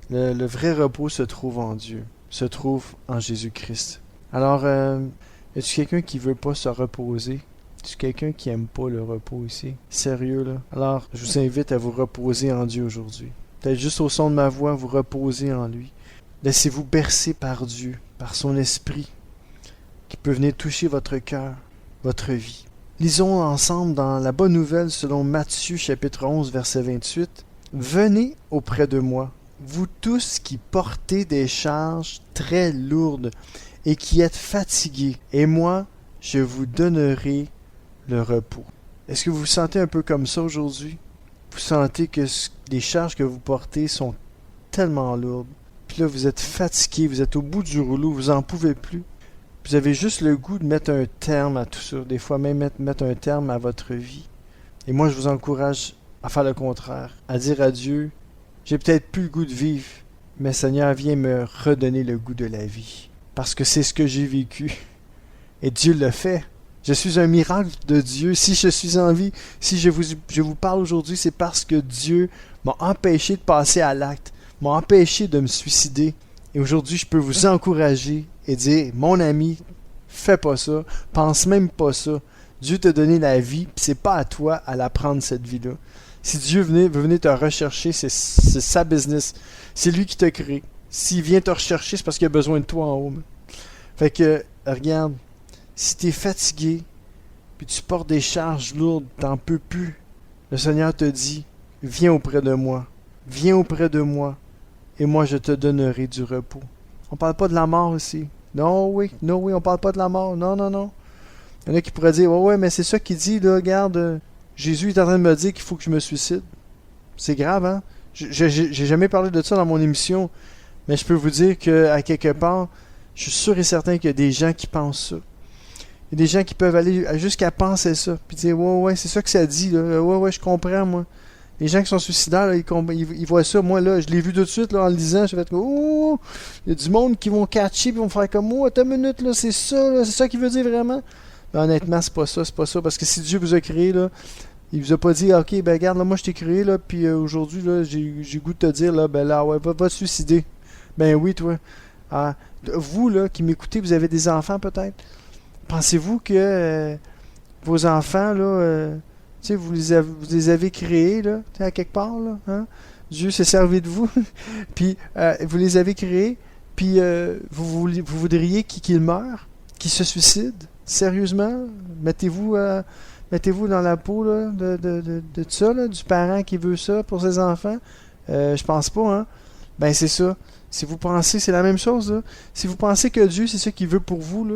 Le vrai repos se trouve en Dieu, se trouve en Jésus-Christ. Alors, y a-tu quelqu'un qui veut pas se reposer? Y a-tu quelqu'un qui aime pas le repos ici? Sérieux, là? Alors, je vous invite à vous reposer en Dieu aujourd'hui. Peut-être juste au son de ma voix, vous reposer en lui. Laissez-vous bercer par Dieu, par son esprit, qui peut venir toucher votre cœur, votre vie. Lisons ensemble dans la bonne nouvelle selon Matthieu chapitre 11 verset 28. « Venez auprès de moi, vous tous qui portez des charges très lourdes et qui êtes fatigués, et moi, je vous donnerai le repos. » Est-ce que vous vous sentez un peu comme ça aujourd'hui? Vous sentez que les charges que vous portez sont tellement lourdes. Puis là, vous êtes fatigué, vous êtes au bout du rouleau, vous n'en pouvez plus. Vous avez juste le goût de mettre un terme à tout ça. Des fois même mettre un terme à votre vie. Et moi, je vous encourage à faire le contraire. À dire à Dieu, j'ai peut-être plus le goût de vivre, mais Seigneur, viens me redonner le goût de la vie. Parce que c'est ce que j'ai vécu. Et Dieu le fait. Je suis un miracle de Dieu. Si je suis en vie, si je vous parle aujourd'hui, c'est parce que Dieu m'a empêché de passer à l'acte, m'a empêché de me suicider. Et aujourd'hui, je peux vous encourager et dire, mon ami, fais pas ça, pense même pas ça. Dieu t'a donné la vie, puis c'est pas à toi à la prendre, cette vie-là. Si Dieu veut venir te rechercher, c'est sa business. C'est lui qui t'a créé. S'il vient te rechercher, c'est parce qu'il a besoin de toi en haut. Fait que, regarde, si tu es fatigué, puis tu portes des charges lourdes, t'en peux plus, le Seigneur te dit, viens auprès de moi, et moi je te donnerai du repos. On parle pas de la mort ici. Non, oui, on parle pas de la mort. Non. Il y en a qui pourraient dire, ouais, mais c'est ça qu'il dit, là, regarde, Jésus est en train de me dire qu'il faut que je me suicide. C'est grave, hein? J'ai jamais parlé de ça dans mon émission, mais je peux vous dire qu'à quelque part, je suis sûr et certain qu'il y a des gens qui pensent ça. Il y a des gens qui peuvent aller jusqu'à penser ça, puis dire, ouais, c'est ça que ça dit, là. Ouais, je comprends, moi. Les gens qui sont suicidaires, là, ils voient ça. Moi, là, je l'ai vu tout de suite, là, en le lisant. J'ai fait, oh, il y a du monde qui vont catcher, puis vont faire comme, oh, attends une minute, là, c'est ça qu'il veut dire vraiment. Mais honnêtement, c'est pas ça, parce que si Dieu vous a créé, là, il vous a pas dit, ok, ben regarde, là, moi je t'ai créé, là, puis aujourd'hui, là, j'ai goût de te dire, là, ben là, ouais, va te suicider. Ben oui, toi. Ah, vous, là, qui m'écoutez, vous avez des enfants, peut-être. Pensez-vous que vos enfants, là, tu sais, vous les avez créés, là, à quelque part, là, hein? Dieu s'est servi de vous, puis vous les avez créés, puis vous voudriez qu'ils meurent, qu'ils se suicident, sérieusement? Mettez-vous dans la peau, là, de ça, là, du parent qui veut ça pour ses enfants. Je pense pas, hein? Ben c'est ça. Si vous pensez, c'est la même chose, là. Si vous pensez que Dieu, c'est ça qu'il veut pour vous, là,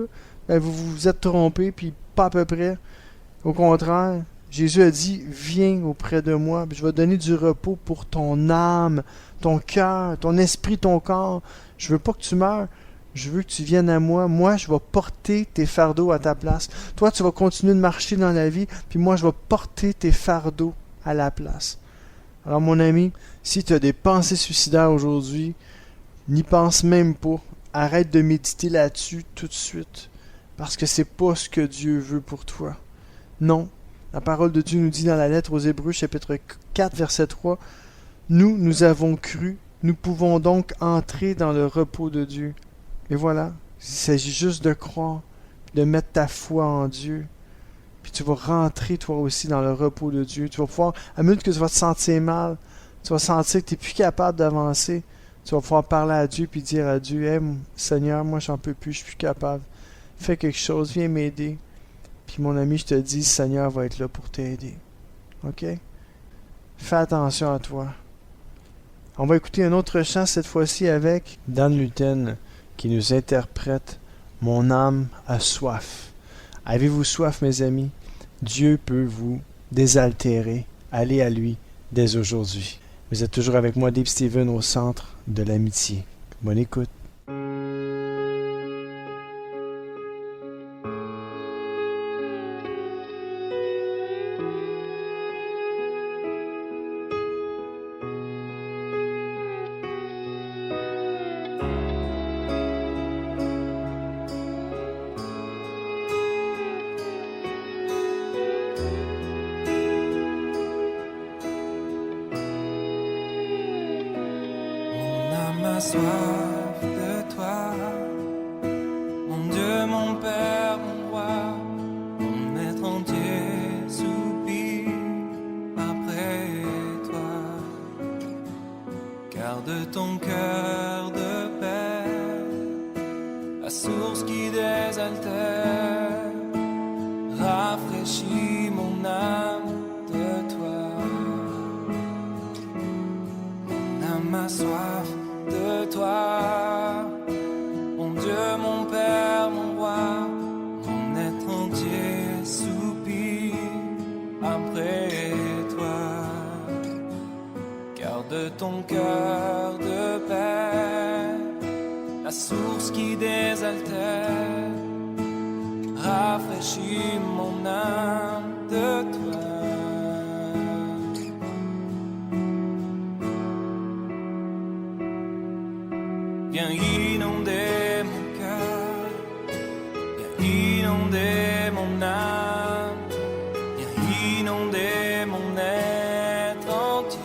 ben vous vous êtes trompé, puis pas à peu près. Au contraire, Jésus a dit, viens auprès de moi, puis je vais te donner du repos pour ton âme, ton cœur, ton esprit, ton corps. Je veux pas que tu meurs, je veux que tu viennes à moi. Moi, je vais porter tes fardeaux à ta place. Toi, tu vas continuer de marcher dans la vie, puis moi, je vais porter tes fardeaux à la place. Alors, mon ami, si tu as des pensées suicidaires aujourd'hui, n'y pense même pas. Arrête de méditer là-dessus tout de suite. Parce que c'est pas ce que Dieu veut pour toi. Non. La parole de Dieu nous dit dans la lettre aux Hébreux, chapitre 4, verset 3, « Nous avons cru, nous pouvons donc entrer dans le repos de Dieu. » Et voilà, il s'agit juste de croire, de mettre ta foi en Dieu. Puis tu vas rentrer toi aussi dans le repos de Dieu. Tu vas pouvoir, à mesure que tu vas te sentir mal, tu vas sentir que tu n'es plus capable d'avancer, tu vas pouvoir parler à Dieu puis dire à Dieu, « Hey, Seigneur, moi j'en peux plus, je suis plus capable. Fais quelque chose, viens m'aider. » Puis mon ami, je te dis, le Seigneur va être là pour t'aider. OK? Fais attention à toi. On va écouter un autre chant cette fois-ci avec Dan Luten qui nous interprète « Mon âme a soif ». Avez-vous soif, mes amis? Dieu peut vous désaltérer. Allez à lui dès aujourd'hui. Vous êtes toujours avec moi, Dave Steven, au centre de l'amitié. Bonne écoute. soif de toi, mon Dieu, mon Père, mon roi, mon être entier soupire après toi. Garde ton cœur de paix, la source qui désaltère, rafraîchit mon âme de toi. Mon âme a soif de toi, mon Dieu, mon Père, mon roi, mon être entier soupire après toi. Garde ton cœur de paix, la source qui désaltère, rafraîchit mon âme de toi. Viens inonder mon cœur, viens inonder mon âme, viens inonder mon être entier.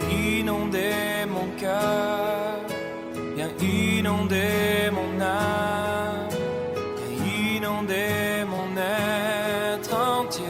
Viens inonder mon cœur, viens inonder mon âme, viens inonder mon être entier.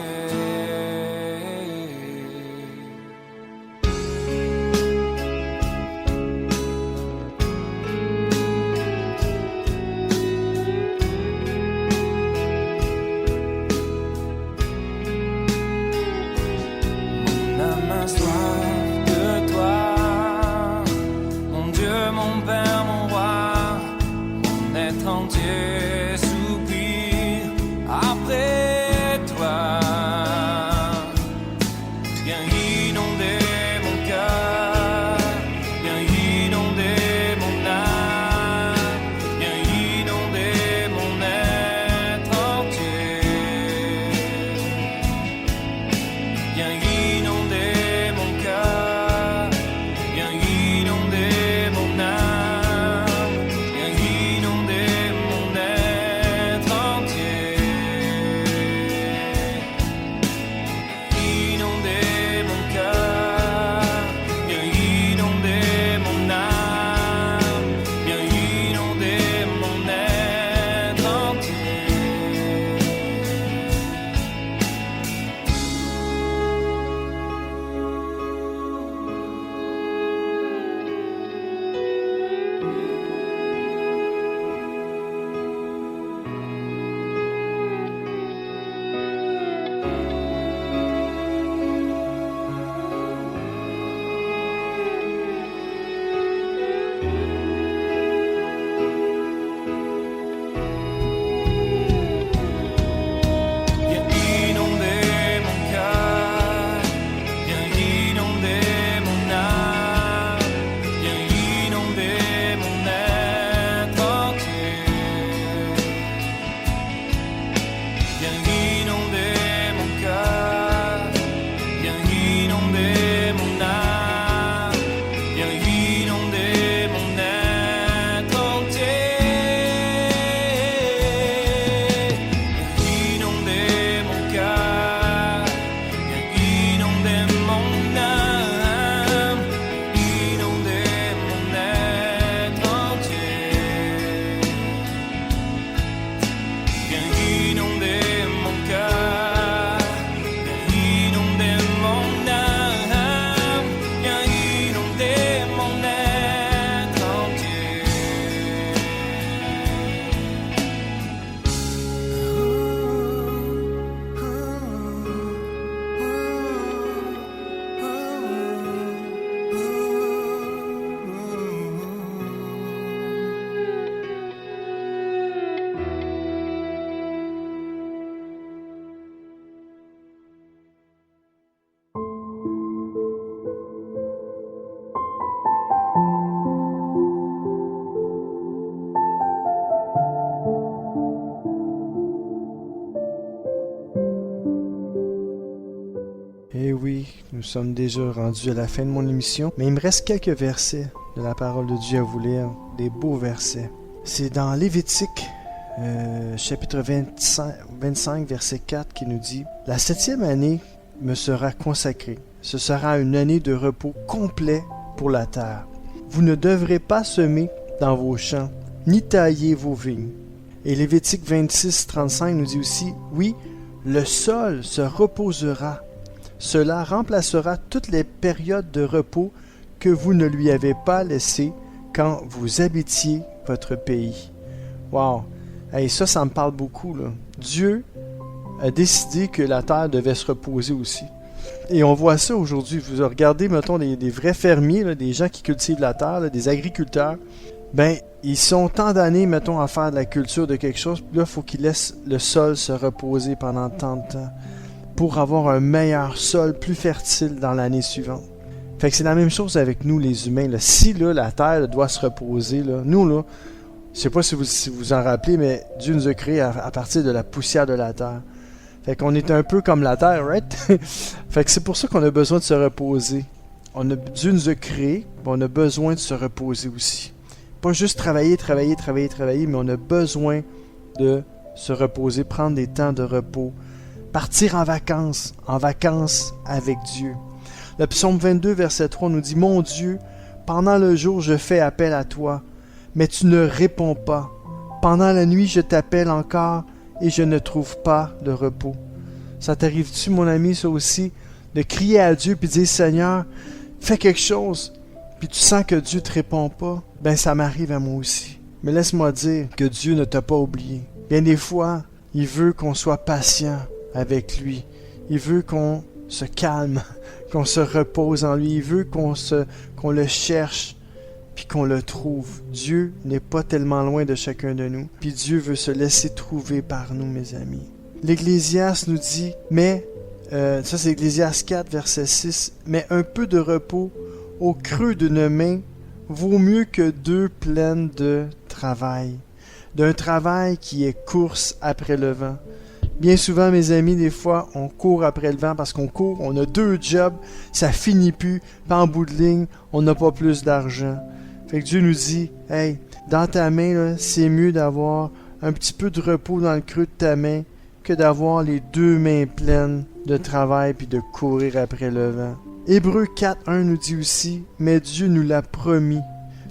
Eh oui, nous sommes déjà rendus à la fin de mon émission, mais il me reste quelques versets de la parole de Dieu à vous lire, des beaux versets. C'est dans Lévitique, chapitre 25, verset 4, qui nous dit « La 7e année me sera consacrée, ce sera une année de repos complet pour la terre. Vous ne devrez pas semer dans vos champs, ni tailler vos vignes. Et Lévitique 26, 35 nous dit aussi, oui, le sol se reposera. Cela remplacera toutes les périodes de repos que vous ne lui avez pas laissées quand vous habitiez votre pays. Wow! Hey, ça me parle beaucoup, là. Dieu a décidé que la terre devait se reposer aussi. Et on voit ça aujourd'hui. Vous regardez, mettons, des vrais fermiers, là, des gens qui cultivent la terre, là, des agriculteurs. Ben, ils sont tant d'années, mettons, à faire de la culture de quelque chose. Puis là, il faut qu'ils laissent le sol se reposer pendant tant de temps pour avoir un meilleur sol, plus fertile dans l'année suivante. Fait que c'est la même chose avec nous, les humains. Là. Si là, la terre doit se reposer, là, nous, là, je sais pas si vous en rappelez, mais Dieu nous a créés à partir de la poussière de la terre. Fait qu'on est un peu comme la terre, right? Fait que c'est pour ça qu'on a besoin de se reposer. Dieu nous a créés, mais on a besoin de se reposer aussi. Pas juste travailler, mais on a besoin de se reposer, prendre des temps de repos, partir en vacances avec Dieu. Le psaume 22, verset 3 nous dit « Mon Dieu, pendant le jour je fais appel à toi, mais tu ne réponds pas. Pendant la nuit je t'appelle encore et je ne trouve pas de repos. » Ça t'arrive-tu, mon ami, ça aussi, de crier à Dieu puis de dire « Seigneur, fais quelque chose », puis tu sens que Dieu ne te répond pas? Ben ça m'arrive à moi aussi. Mais laisse-moi dire que Dieu ne t'a pas oublié. Bien des fois, il veut qu'on soit patient avec lui. Il veut qu'on se calme, qu'on se repose en lui. Il veut qu'on le cherche, puis qu'on le trouve. Dieu n'est pas tellement loin de chacun de nous. Puis Dieu veut se laisser trouver par nous, mes amis. L'Ecclésiaste nous dit, ça c'est Ecclésiaste 4, verset 6, « Mais un peu de repos au creux d'une main vaut mieux que 2 pleines de travail. » D'un travail qui est course après le vent. Bien souvent, mes amis, des fois, on court après le vent parce qu'on court, on a 2 jobs, ça finit plus, puis en bout de ligne, on n'a pas plus d'argent. Fait que Dieu nous dit, hey, dans ta main, là, c'est mieux d'avoir un petit peu de repos dans le creux de ta main que d'avoir les 2 mains pleines de travail puis de courir après le vent. Hébreux 4.1 nous dit aussi, mais Dieu nous l'a promis.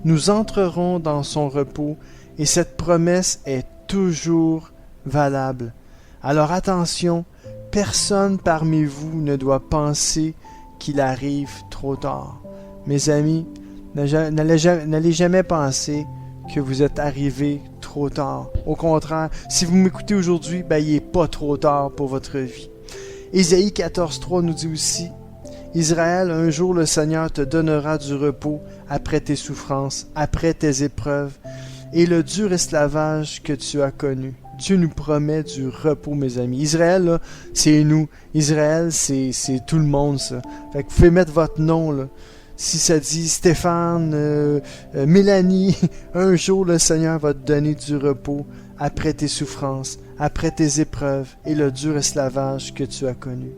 Nous entrerons dans son repos et cette promesse est toujours valable. Alors attention, personne parmi vous ne doit penser qu'il arrive trop tard. Mes amis, n'allez jamais penser que vous êtes arrivé trop tard. Au contraire, si vous m'écoutez aujourd'hui, il n'est pas trop tard pour votre vie. Ésaïe 14.3 nous dit aussi, Israël, un jour le Seigneur te donnera du repos après tes souffrances, après tes épreuves et le dur esclavage que tu as connu. Dieu nous promet du repos, mes amis. Israël, là, c'est nous. Israël, c'est tout le monde, ça. Fait que vous pouvez mettre votre nom, là. Si ça dit Stéphane, Mélanie, un jour le Seigneur va te donner du repos après tes souffrances, après tes épreuves et le dur esclavage que tu as connu.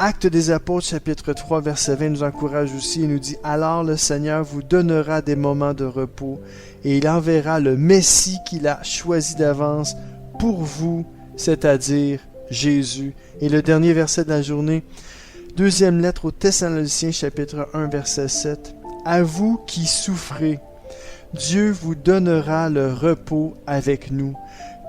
Actes des Apôtres, chapitre 3, verset 20, nous encourage aussi et nous dit « Alors le Seigneur vous donnera des moments de repos et il enverra le Messie qu'il a choisi d'avance pour vous, c'est-à-dire Jésus. » Et le dernier verset de la journée, deuxième lettre aux Thessaloniciens, chapitre 1, verset 7. « À vous qui souffrez, Dieu vous donnera le repos avec nous,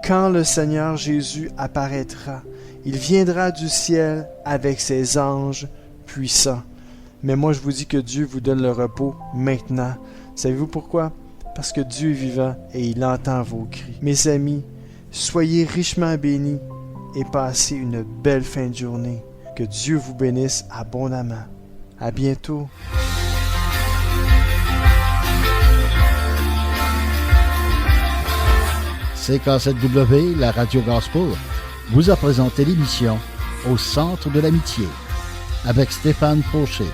quand le Seigneur Jésus apparaîtra. Il viendra du ciel avec ses anges puissants. » Mais moi je vous dis que Dieu vous donne le repos maintenant. Savez-vous pourquoi? Parce que Dieu est vivant et il entend vos cris. Mes amis, soyez richement bénis et passez une belle fin de journée. Que Dieu vous bénisse abondamment. À bientôt. CK7W, la radio Gospel, vous a présenté l'émission Au centre de l'amitié avec Stéphane Fauché.